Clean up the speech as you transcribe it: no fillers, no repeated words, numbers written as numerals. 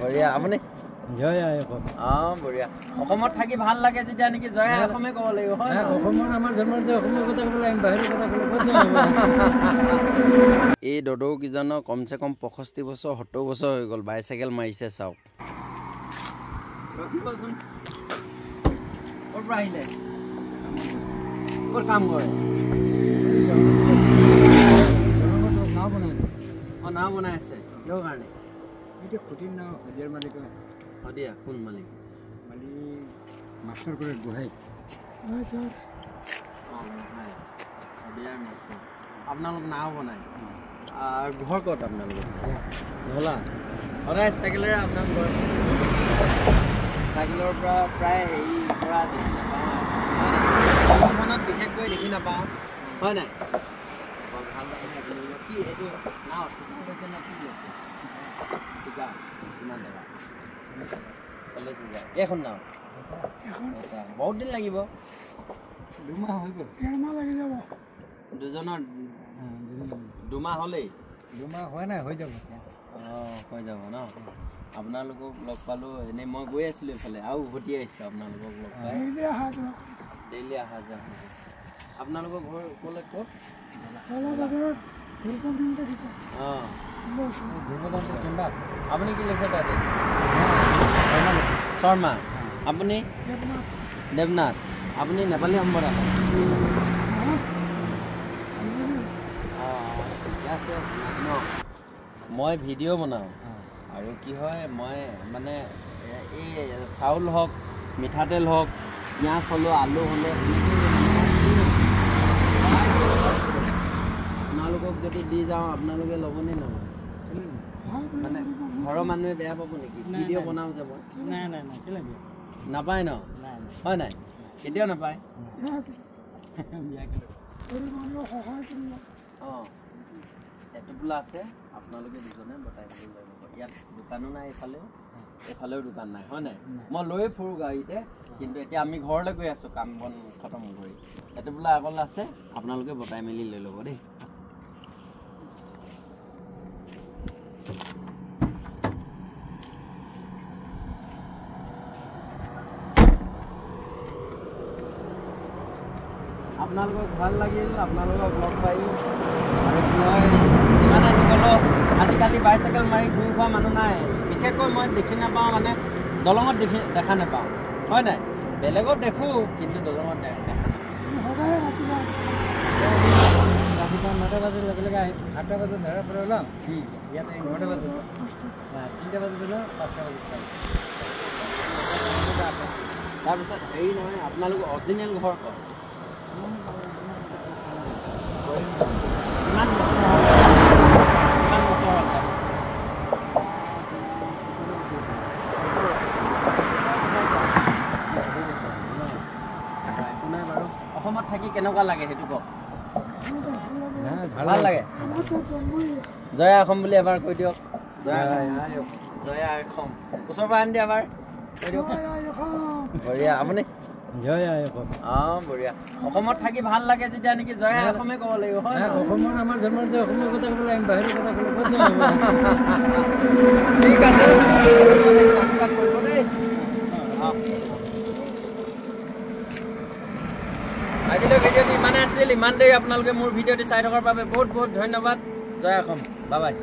বঢ়িয়া আপুনি জয় আই অসম বঢ়িয়া অসমত থাকি ভাল লাগে যেতিয়া নেকি জয় আই অসমে ক'ব লাগিব হয় অসমৰ আমাৰ জন্মৰ যে অসমৰ কথা ক'লে আমি বাহিৰৰ কথা ক'লে ক'ত এই দদৌকিজনৰ কমচে কম 65 বছৰ 70 বছৰ হৈ গ'ল বাইচাইকেল মাৰিছে চাওক ৰখিবচোন ক'ৰ পৰা আহিলে ক'ত কাম কৰে নাও বনাই আছে কিহৰ কাৰণে এতিয়া খুটিৰ নাও শদিয়াৰ মালিক শদিয়া কোন মালিক মাষ্টৰ কৰে গোহাঁই শদিয়াৰ মাষ্টৰ আপোনালোক নাও বনাই ঘৰ ক'ত আপোনালোকৰ ধলা সদায় চাইকেলেৰে আপোনাৰ ঘৰ চাইকেলৰ পৰা প্ৰায় হেৰি পৰা দেখি নাপাওঁ অসমখনত বিশেষকৈ দেখি নাপাওঁ হয় নাই ভাল লাগে কি এইটো নাও হৈছে নে কি ঠিকা কিমান টকা 40,000 এখন নাও বহুত দিন লাগিব 2 মাহ হৈ গ'ল 1 মাহ লাগি যাব দুজনৰ 2 মাহ হ'লেই 2 মাহ হোৱা নাই হৈ যাব হৈ যাব ন আপোনালোকক লগ পালোঁ এনেই মই গৈ আছিলোঁ এইফালে আৰু উভতি আহিছোঁ আপোনালোকক লগ পাই ডেইলি অহা যোৱা আপোনালোকৰ ঘৰ ক'লে ক'ত আপুনি কি লিখে তাতে শৰ্মা আপুনি দেৱনাথ আপুনি নেপালী সম্প্ৰদায় মই ভিডিঅ' বনাওঁ আৰু কি হয় মই মানে এই চাউল হওক মিঠাতেল হওক পিঁয়াজ হ'লেও আলু হ'লেও আপোনালোকক যদি দি যাওঁ আপোনালোকে ল'বনে নলয় মানে ঘৰৰ মানুহে বেয়া পাব নেকি ভিডিঅ' বনাওঁ যে মই নাপায় ন হয় নাই কেতিয়াও নাপায় এটোপোলা আছে আপোনালোকে দুজনে বটাই মেলি লৈ ল'ব ইয়াত দোকানো নাই এইফালেও দোকান নাই হয় নাই মই লৈয়ে ফুৰোঁ গাড়ীতে কিন্তু এতিয়া আমি ঘৰলৈ গৈ আছোঁ কাম বন খতম কৰি এটোপোলা আগলৈ আছে আপোনালোকে বটাই মেলি লৈ ল'ব দেই আপোনালোকক ভাল লাগিল আপোনালোকক লগ পাই আৰু কি হয় যিমানে গ'লেও আজিকালি বাইচাইকেল মাৰি ঘূৰি ফুৰা মানুহ নাই বিশেষকৈ মই দেখি নাপাওঁ মানে দলঙত দেখা নাপাওঁ হয় নাই বেলেগত দেখোঁ কিন্তু দলঙত দেখা নাপাওঁ ৰাতিপুৱা 9টা বজাৰ লগে লগে 8টা বজাত ধৰা পৰা ওলাম ইয়াতে 9টা বজাত 3টা বজাত ওলাম 5টা বজাত তাৰপিছত হেৰি নহয় আপোনালোকৰ অৰিজিনেল ঘৰ ক'ত কিমান বছৰ হ'ল একো নাই বাৰু অসমত থাকি কেনেকুৱা লাগে সেইটো কওক ভাল লাগে জয় অসম বুলি এবাৰ কৈ দিয়ক জয় অসম ওচৰৰ পৰা আনি দিয়া এবাৰ কৈ দিয়ক বঢ়িয়া আপুনি জয় আই অসম বঢ়িয়া অসমত থাকি ভাল লাগে যেতিয়া নেকি জয় আই অসমে ক'ব লাগিব হয় অসমৰ আমাৰ জন্মৰ যে অসমৰ কথা ক'লে আমি বাহিৰৰ কথা ক'লে ক'ত ঠিক আছে কৰিব দেই আজিলৈ ভিডিঅ'টো ইমানে আছিল ইমান দেৰি আপোনালোকে মোৰ ভিডিঅ'টো চাই থকাৰ বাবে বহুত বহুত ধন্যবাদ জয় অসম বাই বাই